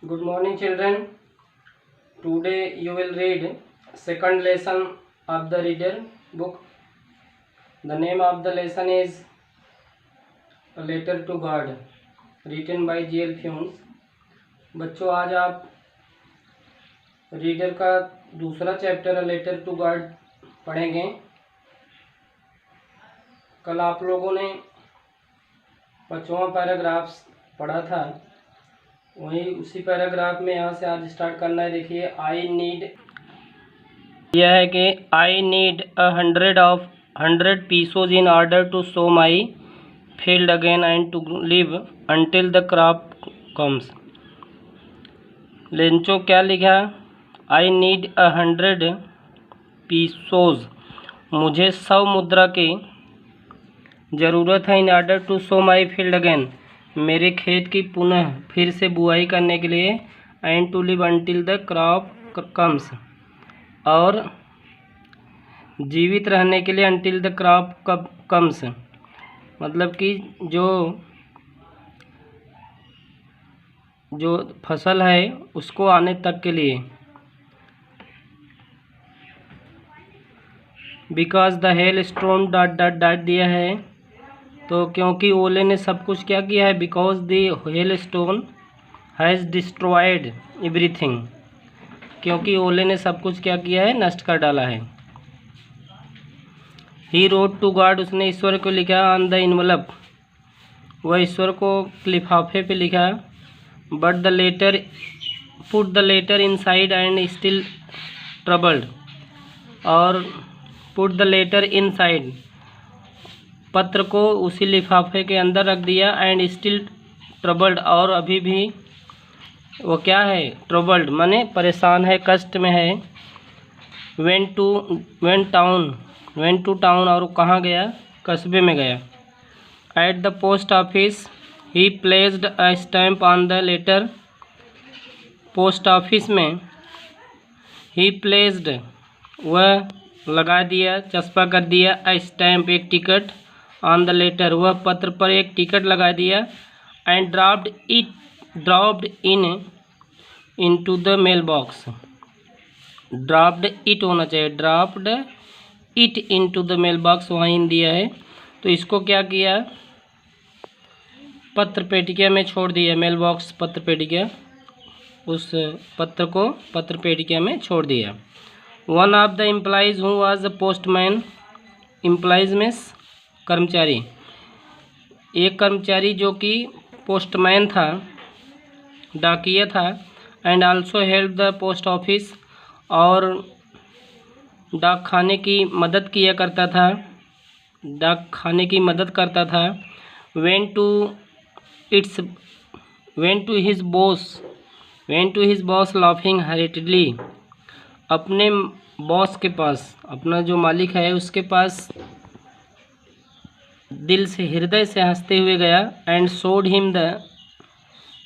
Good morning, children. Today you will read second lesson of the reader book. The name of the lesson is A Letter to God, written by J.L. Funes. बच्चों, आज आप reader का दूसरा chapter a letter to God पढ़ेंगे। कल आप लोगों ने 5वां पैराग्राफ पढ़ा था, वही उसी पैराग्राफ में यहाँ से आज स्टार्ट करना है। देखिए, आई नीड, यह है कि I need 100 pesos in order to sow my field again and to live until the crop comes. Lencho क्या लिखा? आई नीड 100 pesos, मुझे 100 मुद्रा की ज़रूरत है। In order to sow my field again, मेरे खेत की पुनः फिर से बुआई करने के लिए। And to live until the crop comes, और जीवित रहने के लिए अंटिल द क्रॉप कम्स, मतलब कि जो फसल है उसको आने तक के लिए। Because the hell stone dot dot dot दिया है, तो क्योंकि ओले ने सब कुछ क्या किया है। Because the hell stone has destroyed everything, क्योंकि ओले ने सब कुछ क्या किया है, नष्ट कर डाला है। ही रोट टू गॉड, उसने ईश्वर को लिखा। ऑन द इनवलप, वह ईश्वर को लिफाफे पे लिखा। But the letter put the letter inside and still troubled, और पुट द लेटर इनसाइड, पत्र को उसी लिफाफे के अंदर रख दिया। एंड स्टिल ट्रबल्ड, और अभी भी वो क्या है, ट्रबल्ड माने परेशान है, कष्ट में है। वेंट टू टाउन, और कहाँ गया, कस्बे में गया। At the post office he placed a stamp on the letter, post office में ही प्लेस्ड, वह लगा दिया, चस्पा कर दिया। अ स्टैम्प, एक टिकट। ऑन द लेटर, वह पत्र पर एक टिकट लगा दिया। And dropped into the mail box, dropped it होना चाहिए, dropped it into the mail box, वहाँ इन दिया है। तो इसको क्या किया, पत्र पेटिका में छोड़ दिया। मेल बॉक्स पत्र पेटिका, उस पत्र को पत्र पेटिका में छोड़ दिया। One of the employees who was the postman, employees में कर्मचारी, एक कर्मचारी जो कि पोस्टमैन था, डाकिया था। And also help the post office, और डाक खाने की मदद किया करता था, डाक खाने की मदद करता था। Went to his boss laughing heartily, अपने बॉस के पास, अपना जो मालिक है उसके पास दिल से, हृदय से हंसते हुए गया। And showed him the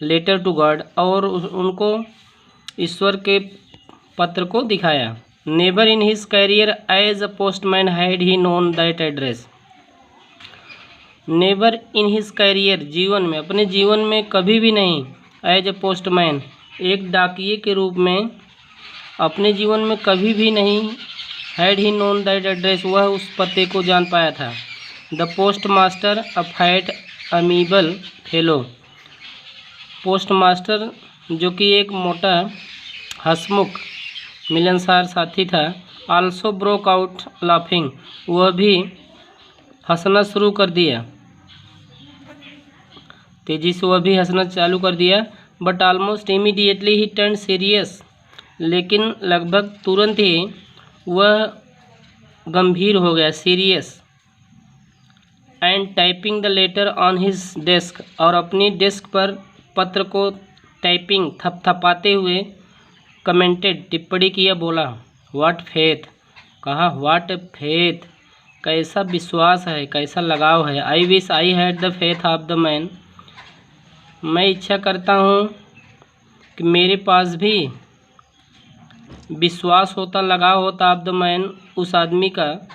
letter to God, और उनको ईश्वर के पत्र को दिखाया। Never in his career as a postman had he known that address, never in his career, जीवन में, अपने जीवन में कभी भी नहीं, एज अ पोस्टमैन, एक डाकिये के रूप में, अपने जीवन में कभी भी नहीं, had he known that address, वह उस पते को जान पाया था। The post master a fat amiable fellow, post master जो कि एक मोटा हंसमुख मिलनसार साथी था। आल्सो ब्रोक आउट लाफिंग, वह भी हंसना शुरू कर दिया, तेजी से वह भी हंसना चालू कर दिया। But almost immediately he turn serious, लेकिन लगभग तुरंत ही वह गंभीर हो गया, serious. And typing the later on his desk, और अपनी डेस्क पर पत्र को टाइपिंग, थपथपाते हुए, कमेंटेड, टिप्पणी किया, बोला। व्हाट फेथ, कहा व्हाट फेथ, कैसा विश्वास है, कैसा लगाव है। I wish I had the faith of the man, मैं इच्छा करता हूँ कि मेरे पास भी विश्वास होता, लगाव होता, ऑफ द मैन, उस आदमी का।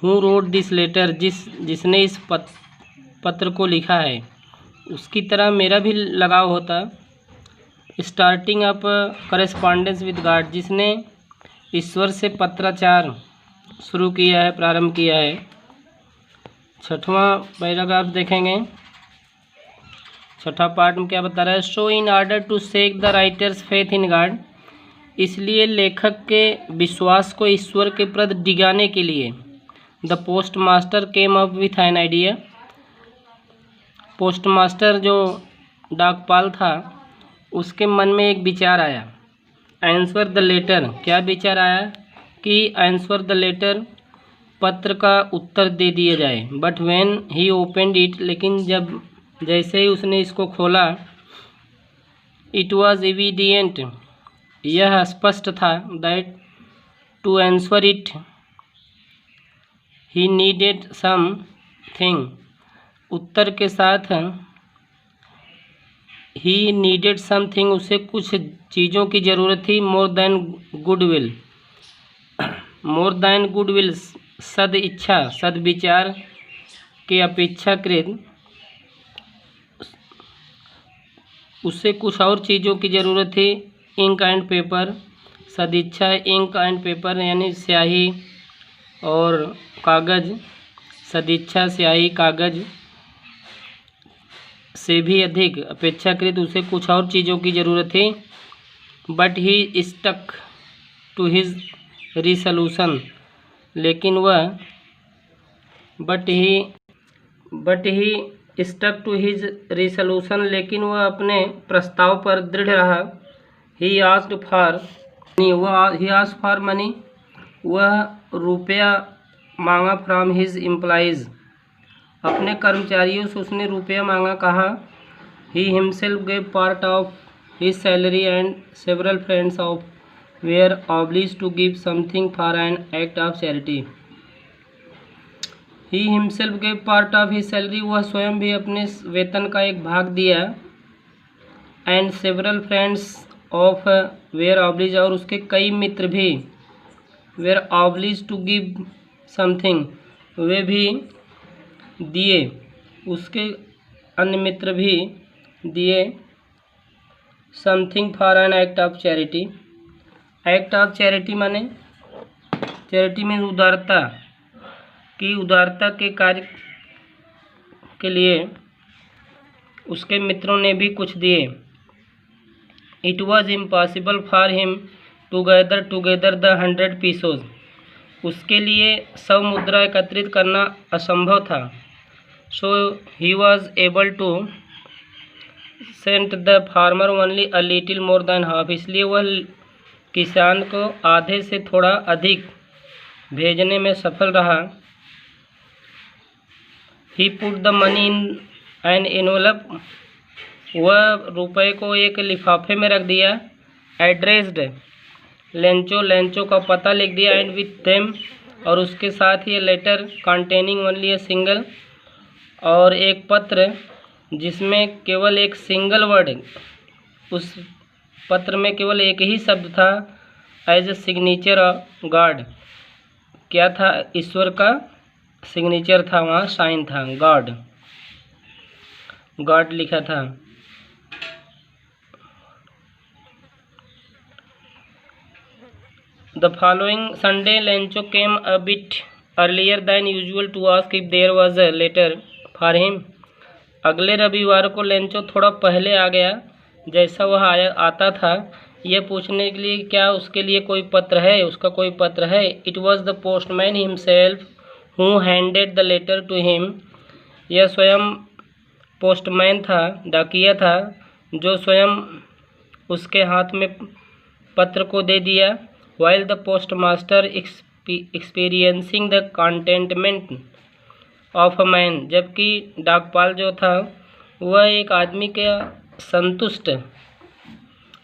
हु रोड दिस लेटर, जिसने इस पत्र को लिखा है, उसकी तरह मेरा भी लगाव होता। Starting up correspondence with God, जिसने ईश्वर से पत्राचार शुरू किया है, प्रारंभ किया है। छठवां पैराग्राफ देखेंगे। छठा पार्ट में क्या बता रहा है, so in order to shake the writer's faith in God, इसलिए लेखक के विश्वास को ईश्वर के प्रति डिगाने के लिए the post master came up with an idea, post master जो डाकपाल था उसके मन में एक विचार आया। आंसर द लेटर, क्या विचार आया कि आंसर द लेटर, पत्र का उत्तर दे दिया जाए। But when he opened it, लेकिन जब जैसे ही उसने इसको खोला, इट वॉज एविडेंट, यह स्पष्ट था, that to answer it he needed something, उत्तर के साथ ही नीडेड समथिंग, उसे कुछ चीज़ों की ज़रूरत थी। More than goodwill, more than goodwill, सद इच्छा, सद विचार के अपेक्षाकृत उसे कुछ और चीज़ों की ज़रूरत थी। इंक एंड पेपर, सदिच्छा इंक एंड पेपर यानी स्याही और कागज़, सदिच्छा स्याही कागज़ से भी अधिक अपेक्षाकृत उसे कुछ और चीज़ों की ज़रूरत थी। But he stuck to his resolution, लेकिन वह but he stuck to his resolution, लेकिन वह अपने प्रस्ताव पर दृढ़ रहा। ही आस्क्ड फॉर मनी, वह रुपया मांगा। फ्रॉम हिज एम्प्लॉइज, अपने कर्मचारियों से उसने रुपया मांगा। कहा he himself gave part of his salary and several friends of were obliged to give something for an act of charity. He himself gave part of his salary, वह स्वयं भी अपने वेतन का एक भाग दिया। And several friends of were oblige, और उसके कई मित्र भी were oblige to give something, वे भी दिए, उसके अन्य मित्र भी दिए। Something for an act of charity, act of charity माने, चैरिटी में उदारता की, उदारता के कार्य के लिए उसके मित्रों ने भी कुछ दिए। It was impossible for him to gather together the 100 pesos, उसके लिए 100 मुद्रा एकत्रित करना असंभव था। So he was able to send the farmer only a little more than half, इसलिए वह किसान को आधे से थोड़ा अधिक भेजने में सफल रहा। He put the money in an envelope, वह रुपए को एक लिफाफे में रख दिया। एड्रेस्ड लेंचो, लेंचो का पता लिख दिया। एंड विथ देम, और उसके साथ ही letter containing only a single, और एक पत्र जिसमें केवल एक सिंगल वर्ड, उस पत्र में केवल एक ही शब्द था। As a signature of God, क्या था, ईश्वर का सिग्नेचर था, वहाँ साइन था, गॉड, गॉड लिखा था। The following Sunday, Lencho came a bit earlier than usual to ask if there was a letter for him. अगले रविवार को लेंचो थोड़ा पहले आ गया, जैसा वह आता था, यह पूछने के लिए क्या उसके लिए कोई पत्र है, उसका कोई पत्र है। It was the postman himself who handed the letter to him. यह स्वयं पोस्टमैन था, डाकिया था, जो स्वयं उसके हाथ में पत्र को दे दिया। While the postmaster experiencing the contentment of a man, जबकि डाकपाल जो था वह एक आदमी का संतुष्ट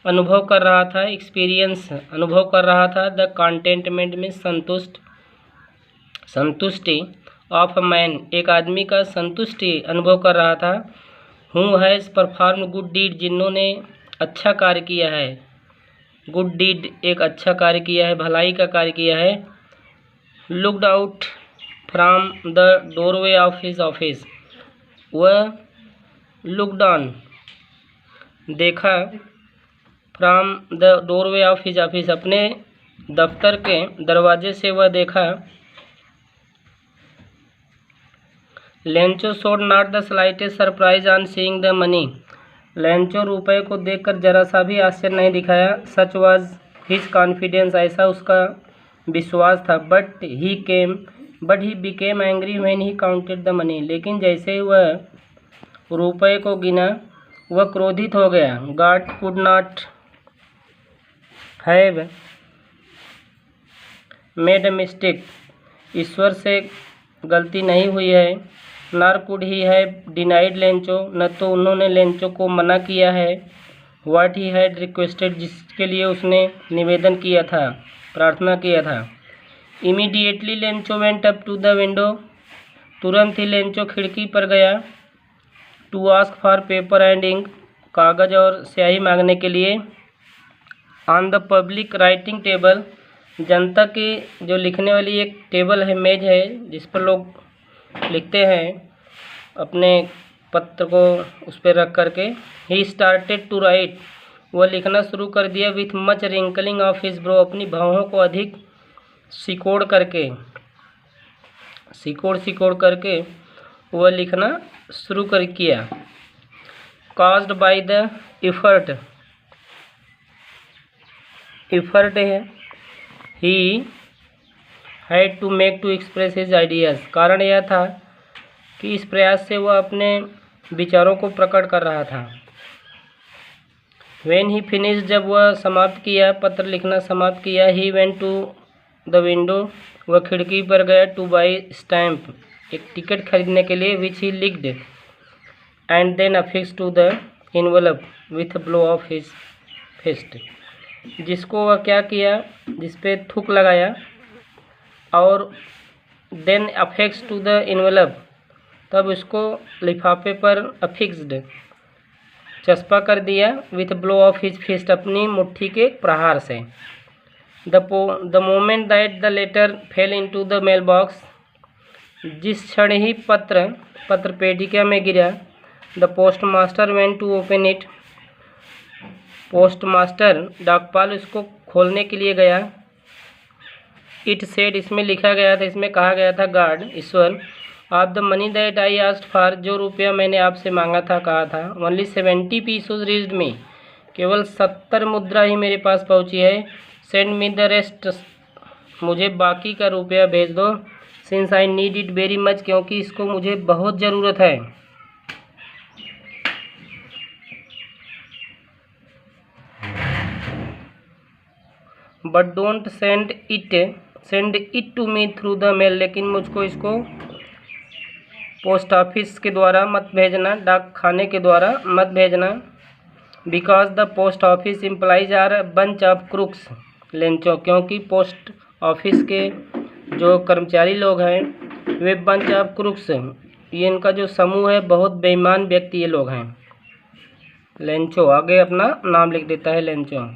अनुभव कर रहा था, एक्सपीरियंस अनुभव कर रहा था। द कंटेंटमेंट में संतुष्ट, संतुष्टि ऑफ अ मैन, एक आदमी का संतुष्टि अनुभव कर रहा था। Who has perform good deed, जिन्होंने अच्छा कार्य किया है। गुड डीड एक अच्छा कार्य किया है, भलाई का कार्य किया है। Looked out from the doorway of his office, वह लुक्ड ऑन देखा from the doorway of his office, अपने दफ्तर के दरवाजे से वह देखा। Lencho showed not the slightest surprise on seeing the money, Lencho रुपये को देखकर जरा सा भी आश्चर्य नहीं दिखाया। सच वाज हिज कॉन्फिडेंस, ऐसा उसका विश्वास था। But he became angry when he counted the money, लेकिन जैसे ही वह रुपये को गिना वह क्रोधित हो गया। God could not have made a mistake, ईश्वर से गलती नहीं हुई है। Nor could he have denied Lencho, न तो उन्होंने लेंचो को मना किया है। व्हाट ही हैड रिक्वेस्टेड, जिसके लिए उसने निवेदन किया था, प्रार्थना किया था। Immediately Lencho went up to the window, तुरंत ही लेंचो खिड़की पर गया। To ask for paper and ink, कागज़ और स्याही मांगने के लिए। On the public writing table, जनता की जो लिखने वाली एक टेबल है, मेज है, जिस पर लोग लिखते हैं अपने पत्र को उस पर रख करके। ही स्टार्टेड टू राइट, वह लिखना शुरू कर दिया। With much wrinkling of his bro, अपनी भौहों को अधिक सिकोड़ करके वह लिखना शुरू कर किया। काज्ड बाय द एफर्ट है he had to make to express his ideas, कारण यह था कि इस प्रयास से वह अपने विचारों को प्रकट कर रहा था। व्हेन ही फिनिश, जब वह समाप्त किया, पत्र लिखना समाप्त किया। He went to the window, वह खिड़की पर गया। टू बाई स्टैम्प, एक टिकट खरीदने के लिए। Which he licked and then affix to the envelope with blow of his fist, जिसको वह क्या किया, जिसपे थूक लगाया और then affix to the envelope, तब उसको लिफाफे पर अफिक्स्ड चस्पा कर दिया। With blow of his fist, अपनी मुट्ठी के प्रहार से। The moment that the letter fell into the mail box, जिस क्षण ही पत्र पेटिका में गिरा। The post master went to open it, post master डाकपाल उसको खोलने के लिए गया। इट सेड, इसमें लिखा गया था, इसमें कहा गया था, God, Ishwar, of the money that I asked for, जो रुपया मैंने आपसे मांगा था, कहा था। ओनली 70 पीसेस रीच्ड मी, केवल 70 मुद्रा ही मेरे पास पहुंची है। सेंड मी द रेस्ट, मुझे बाकी का रुपया भेज दो। Since I need it very much, क्योंकि इसको मुझे बहुत ज़रूरत है। But don't send it to me through the mail, लेकिन मुझको इसको पोस्ट ऑफिस के द्वारा मत भेजना, डाक खाने के द्वारा मत भेजना। Because the post office employees are bunch of crooks Lencho, क्योंकि पोस्ट ऑफिस के जो कर्मचारी लोग हैं वे बंच ऑफ क्रूक्स, ये इनका जो समूह है, बहुत बेईमान व्यक्ति ये लोग हैं। लेंचो आगे अपना नाम लिख देता है, लेंचो।